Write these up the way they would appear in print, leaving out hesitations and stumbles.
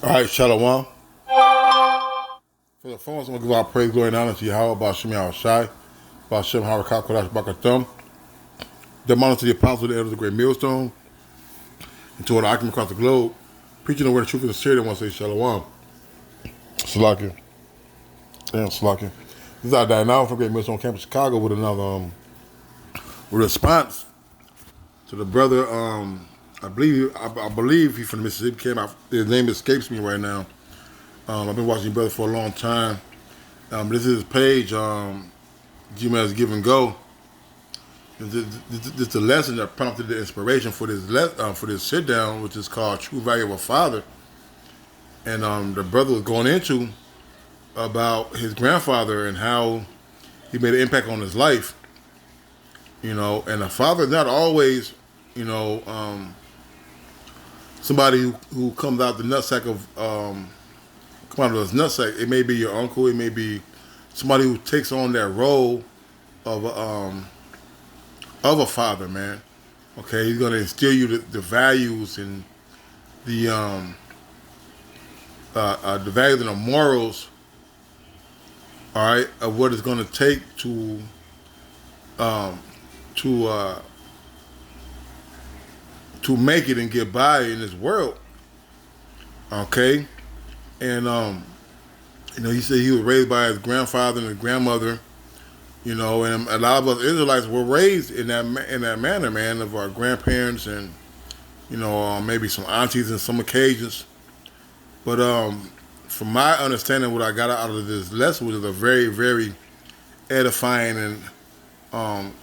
All right, Shalom. For the phones, I'm going to give our praise, glory, and honor to Yahweh, Ba'Shem Yahushai, Ba'Shem Harakah Kodash Bakathum. The honor to the apostles, the elders of the great millstone, and to all the occupants across the globe, preaching the word of truth and sincerity. I want to say Shalom. Salakia. Damn, Salakia. This is our day now from Great Millstone Campus, Chicago, with another response to the brother. I believe he's from Mississippi. Came out. His name escapes me right now. I've been watching brother for a long time. This is his page, GMS GivenGo. This is the lesson that prompted the inspiration for this sit down, which is called "True Value of a Father." And the brother was going into about his grandfather and how he made an impact on his life. And a father is not always, somebody who comes out the nutsack of come out of his nutsack. It may be your uncle. It may be somebody who takes on that role of a father, man. Okay, he's gonna instill you the values and the values and the morals. All right, of what it's gonna take to make it and get by in this world. Okay. And he said he was raised by his grandfather and his grandmother, and a lot of us Israelites were raised in that manner, man, of our grandparents and maybe some aunties in some occasions. But from my understanding, what I got out of this lesson was a very, very edifying and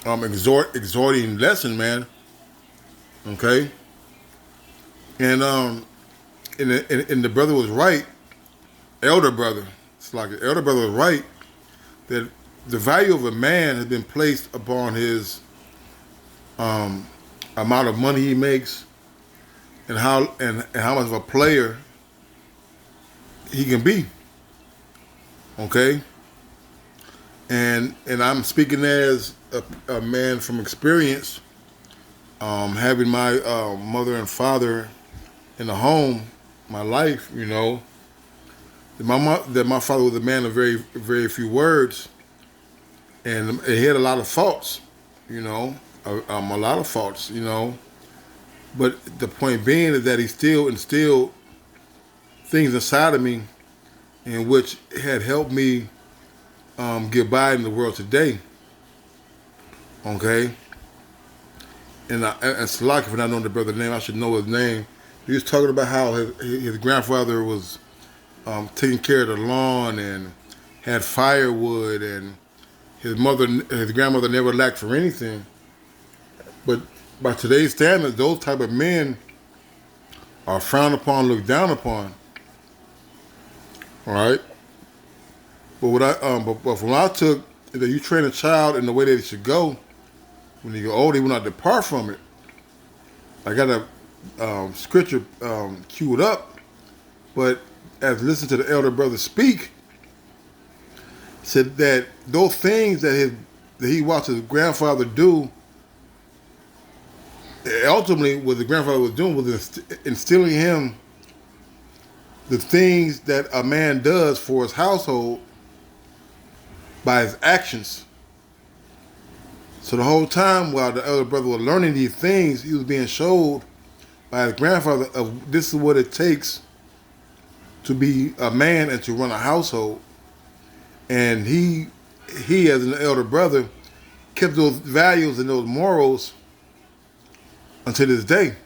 exhorting lesson, man. Okay, and the brother was right. Elder brother, it's like the elder brother was right that the value of a man has been placed upon his amount of money he makes and how much of a player he can be. Okay, and I'm speaking as a man from experience, having my mother and father in the home. My life, that my father was a man of very, very few words, and he had a lot of faults, a lot of faults, But the point being is that he still instilled things inside of me, in which had helped me get by in the world today. Okay, and Salaki, for not knowing the brother's name, I should know his name. He was talking about how his grandfather was taking care of the lawn and had firewood, and his grandmother never lacked for anything. But by today's standards, those type of men are frowned upon, looked down upon. All right. But but from what I took is that you train a child in the way that it should go. When you get older, he will not depart from it. I got a scripture queued up, but as listen to the elder brother speak, said that those things that he watched his grandfather do, ultimately what the grandfather was doing was instilling him the things that a man does for his household by his actions. So the whole time while the elder brother was learning these things, he was being showed by his grandfather of this is what it takes to be a man and to run a household. And he as an elder brother kept those values and those morals until this day.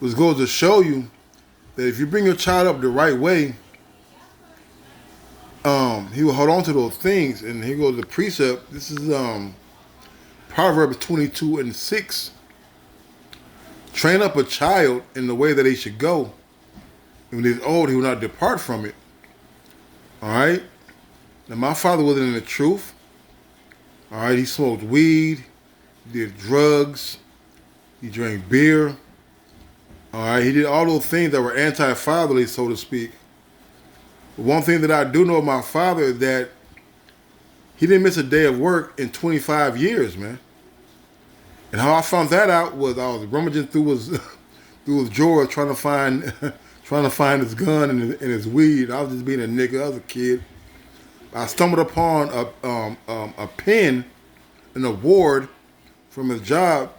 Which goes to show you that if you bring your child up the right way, he will hold on to those things. And here goes the precept. This is Proverbs 22:6. Train up a child in the way that he should go. And when he's old, he will not depart from it. All right? Now, my father wasn't in the truth. All right? He smoked weed. He did drugs. He drank beer. All right? He did all those things that were anti-fatherly, so to speak. But one thing that I do know of my father is that he didn't miss a day of work in 25 years, man. And how I found that out was I was rummaging through his drawer trying to find trying to find his gun and his weed. I was just being a nigga. I was a kid. I stumbled upon a pen, an award from his job,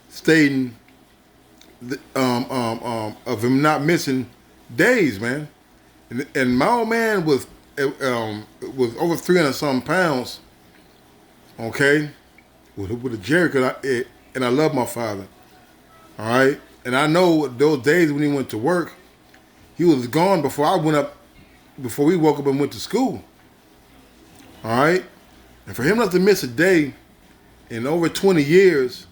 stating of him not missing days, man. And my old man was over 300 something pounds. Okay, with a jerry, and I love my father. All right, and I know those days when he went to work, he was gone before we woke up and went to school. All right, and for him not to miss a day in over 20 years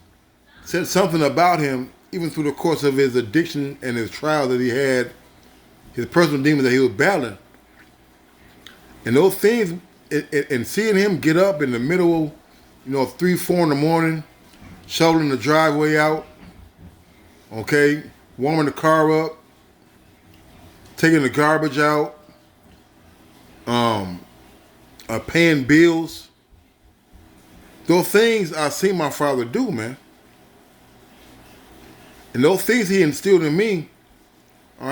said something about him, even through the course of his addiction and his trial that he had, his personal demons that he was battling. And those things, and seeing him get up in the middle, 3, 4 in the morning, shoveling the driveway out, okay, warming the car up, taking the garbage out, paying bills. Those things I seen my father do, man. And those things he instilled in me,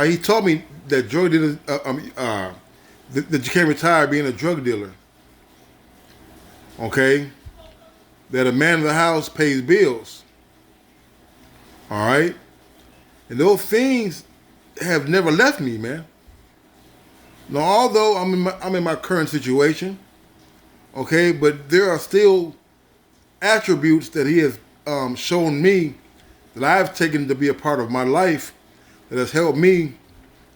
he taught me that drug dealers, that you can't retire being a drug dealer. Okay? That a man of the house pays bills. All right? And those things have never left me, man. Now, although I'm in my current situation, okay, but there are still attributes that he has shown me that I've taken to be a part of my life that has helped me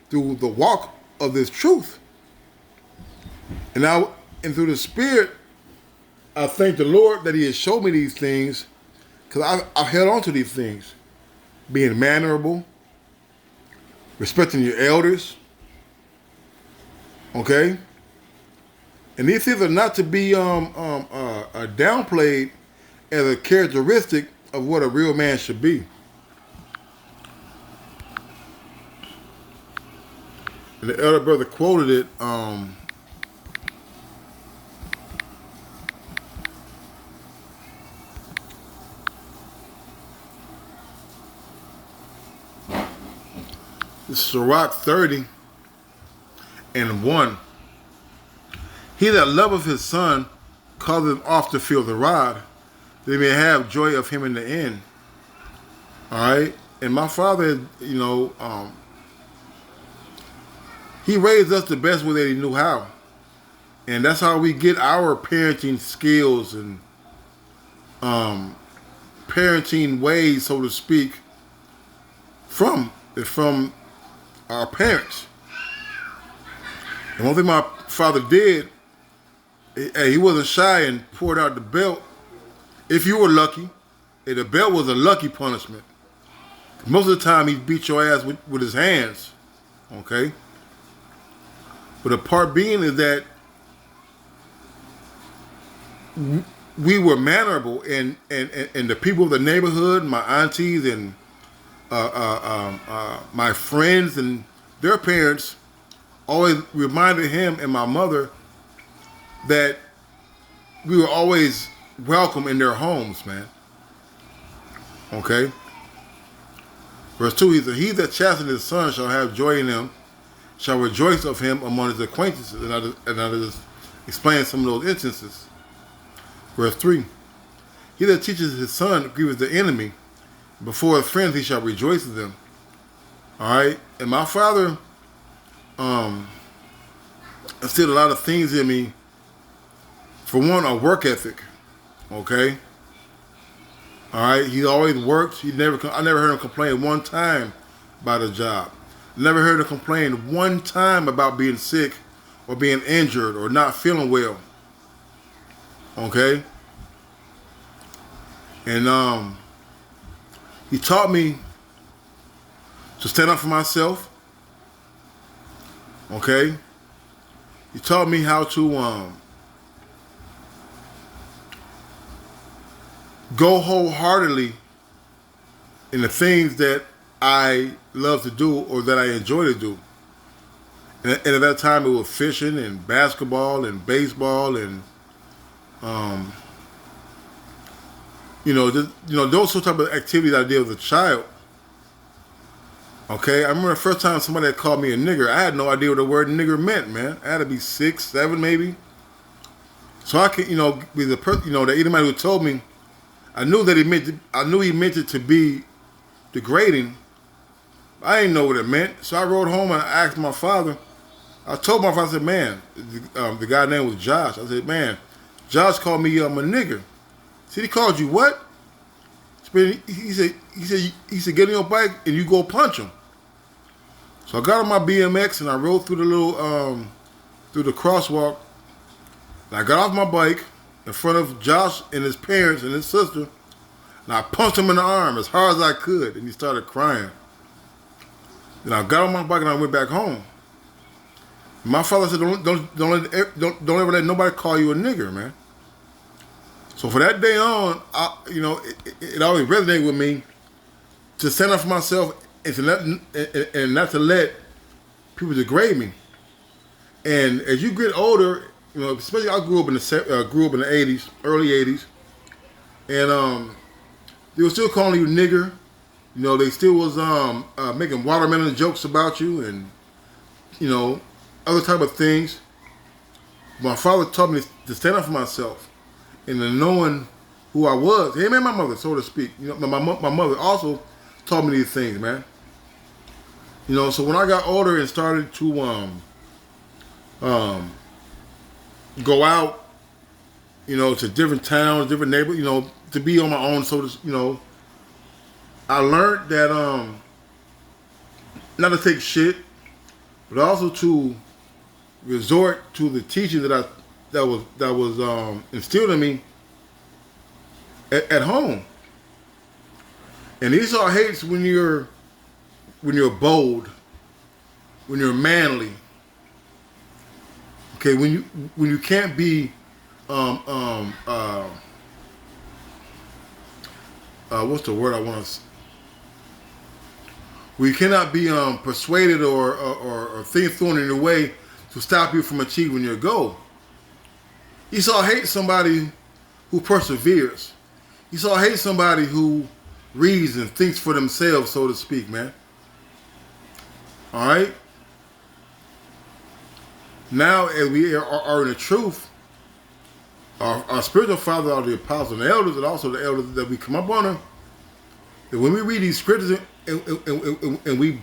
through the walk of this truth. And through the Spirit, I thank the Lord that he has showed me these things, because I've held on to these things. Being mannerable, respecting your elders, okay? And these things are not to be downplayed as a characteristic of what a real man should be. And the elder brother quoted it. This is Sirach 30:1. He that loveth his son causeth oft to feel the rod, that he may have joy of him in the end. All right? And my father, he raised us the best way that he knew how. And that's how we get our parenting skills and parenting ways, so to speak, from our parents. And one thing my father did, he wasn't shy and poured out the belt. If you were lucky, the belt was a lucky punishment. Most of the time, he beat your ass with his hands, okay? But the part being is that we were mannerable, and the people of the neighborhood, my aunties and my friends and their parents always reminded him and my mother that we were always welcome in their homes, man. Okay? Verse 2, he said, he that chasteneth his son shall have joy in him, shall rejoice of him among his acquaintances. And I just explain some of those instances. Verse 3, he that teaches his son grieveth the enemy, before his friends he shall rejoice of them. All right? And my father instilled a lot of things in me. For one, a work ethic. Okay? All right? He always worked. I never heard him complain one time about a job. Never heard him complain one time about being sick or being injured or not feeling well. Okay? And he taught me to stand up for myself. Okay? He taught me how to go wholeheartedly in the things that I love to do or that I enjoy to do. And at that time, it was fishing and basketball and baseball and those sort of activities I did as a child. Okay, I remember the first time somebody had called me a nigger. I had no idea what the word nigger meant, man. I had to be 6, 7, maybe. So I could, be the person, the anybody who told me, I knew that I knew he meant it to be degrading. I didn't know what it meant. So I wrote home and I asked my father. I told my father, I said, man, the guy's name was Josh. I said, man, Josh called me a nigger. He said, he called you what? He said, get on your bike and you go punch him. So I got on my BMX and I rode through the through the crosswalk. And I got off my bike in front of Josh and his parents and his sister. And I punched him in the arm as hard as I could. And he started crying. Then I got on my bike and I went back home. My father said, don't ever let nobody call you a nigger, man. So for that day on, it always resonated with me to stand up for myself and not to let people degrade me. And as you get older, especially I grew up in the '80s, early '80s, and they were still calling you nigger. They still was making watermelon jokes about you, and other type of things. My father taught me to stand up for myself, and in knowing who I was. Him and my mother, so to speak. My mother also taught me these things, man. So when I got older and started to go out, to different towns, different neighborhoods, to be on my own, I learned that not to take shit, but also to resort to the teaching that was instilled in me at home. And Esau hates when you're bold, when you're manly. Okay, when you can't be what's the word I want to? Where you cannot be persuaded or things thrown in your way to stop you from achieving your goal. Esau hates somebody who perseveres. Esau hates somebody who reads and thinks for themselves, so to speak, man. All right? Now, as we are in the truth, our spiritual fathers are the apostles and the elders, and also the elders that we come up on them. And when we read these scriptures and we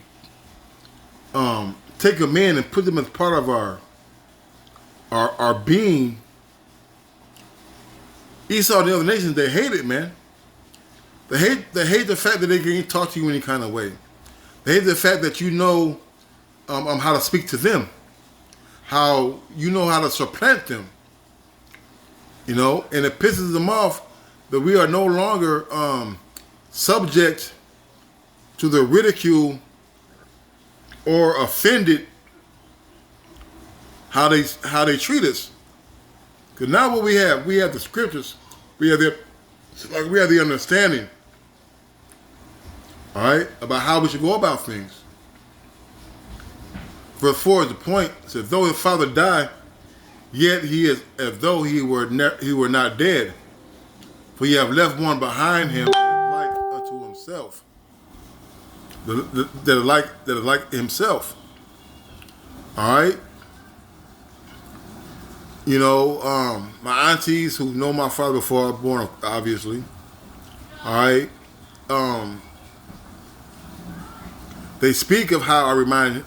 take them in and put them as part of our being, Esau and the other nations, they hate it, man. They hate the fact that they can't talk to you any kind of way. They hate the fact that you know how to speak to them, how you know how to supplant them. And it pisses them off that we are no longer subject to the ridicule or offended how they treat us. Because now what we have the scriptures, we have the understanding, all right, about how we should go about things. Verse 4 is the point. It says, though his father died, yet he is as though he were not dead. For he have left one behind him like unto himself. That is like himself. All right. My aunties who know my father before I was born, obviously. All right. They speak of how I remind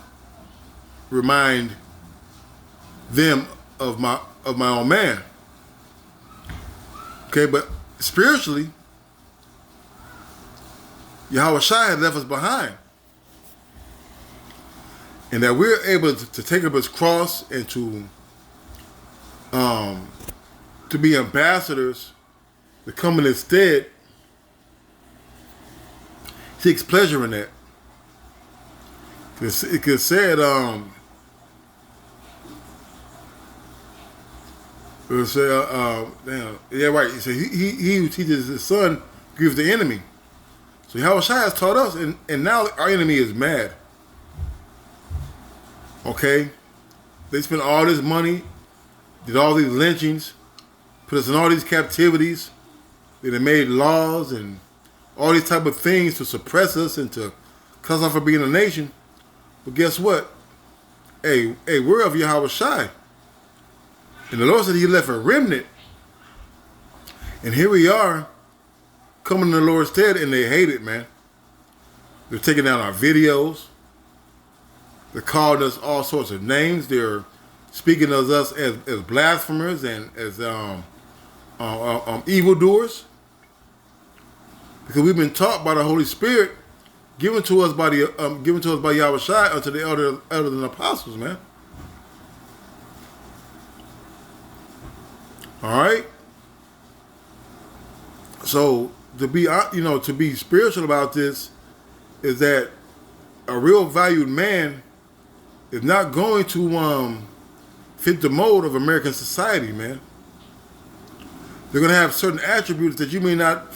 them of my own man. Okay, but spiritually, Yahweh Shai had left us behind. And that we're able to take up his cross and to be ambassadors to come in his stead. He takes pleasure in that. It could said, it said, yeah, right. He said, he who teaches his son gives the enemy. So Yahweh Shai has taught us, and now our enemy is mad. Okay? They spent all this money, did all these lynchings, put us in all these captivities. They made laws and all these type of things to suppress us and to cuss off for being a nation. But guess what? Hey, we're of Yahweh Shai. And the Lord said he left a remnant. And here we are, coming to the Lord's stead, and they hate it, man. They're taking down our videos. They're calling us all sorts of names. They're speaking of us as blasphemers and as evildoers. Because we've been taught by the Holy Spirit, given to us by Yahweh Shai unto the elders and apostles, man. All right. So to be spiritual about this is that a real valued man is not going to fit the mold of American society, man. They're going to have certain attributes that you may not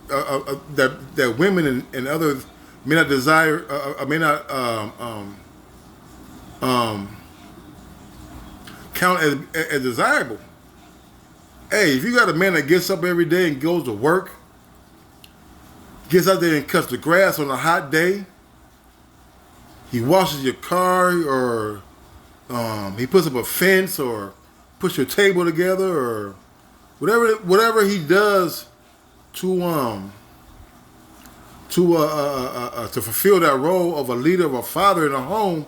that women and others may not desire, may not count as desirable. Hey, if you got a man that gets up every day and goes to work, gets out there and cuts the grass on a hot day, he washes your car, or he puts up a fence, or puts your table together, or whatever he does to fulfill that role of a leader, of a father in a home.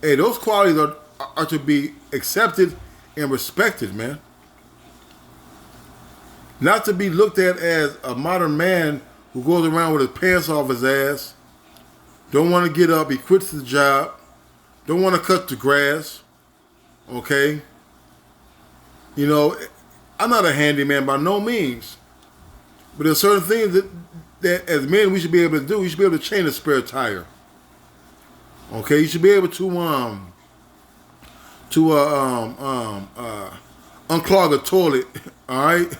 Hey, those qualities are to be accepted and respected, man. Not to be looked at as a modern man who goes around with his pants off his ass, don't want to get up, he quits the job, don't want to cut the grass, okay? You know, I'm not a handyman by no means, but there's certain things that as men we should be able to do. You should be able to change a spare tire, okay? You should be able to unclog a toilet, all right?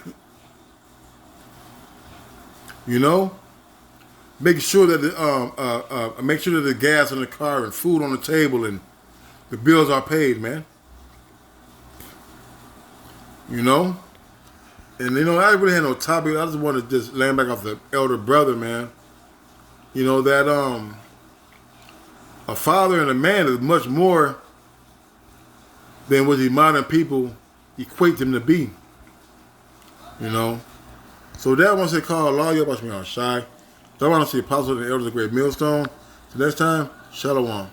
You know, make sure that the gas in the car and food on the table and the bills are paid, man. You know, and I really had no topic. I just wanted to just land back off the elder brother, man. You know that a father and a man is much more than what the modern people equate them to be. You know. So that one say call law, y'all watch me on Shy. Don't want to see Apostle and the Elders of the Great Millstone. So next time, Shalom.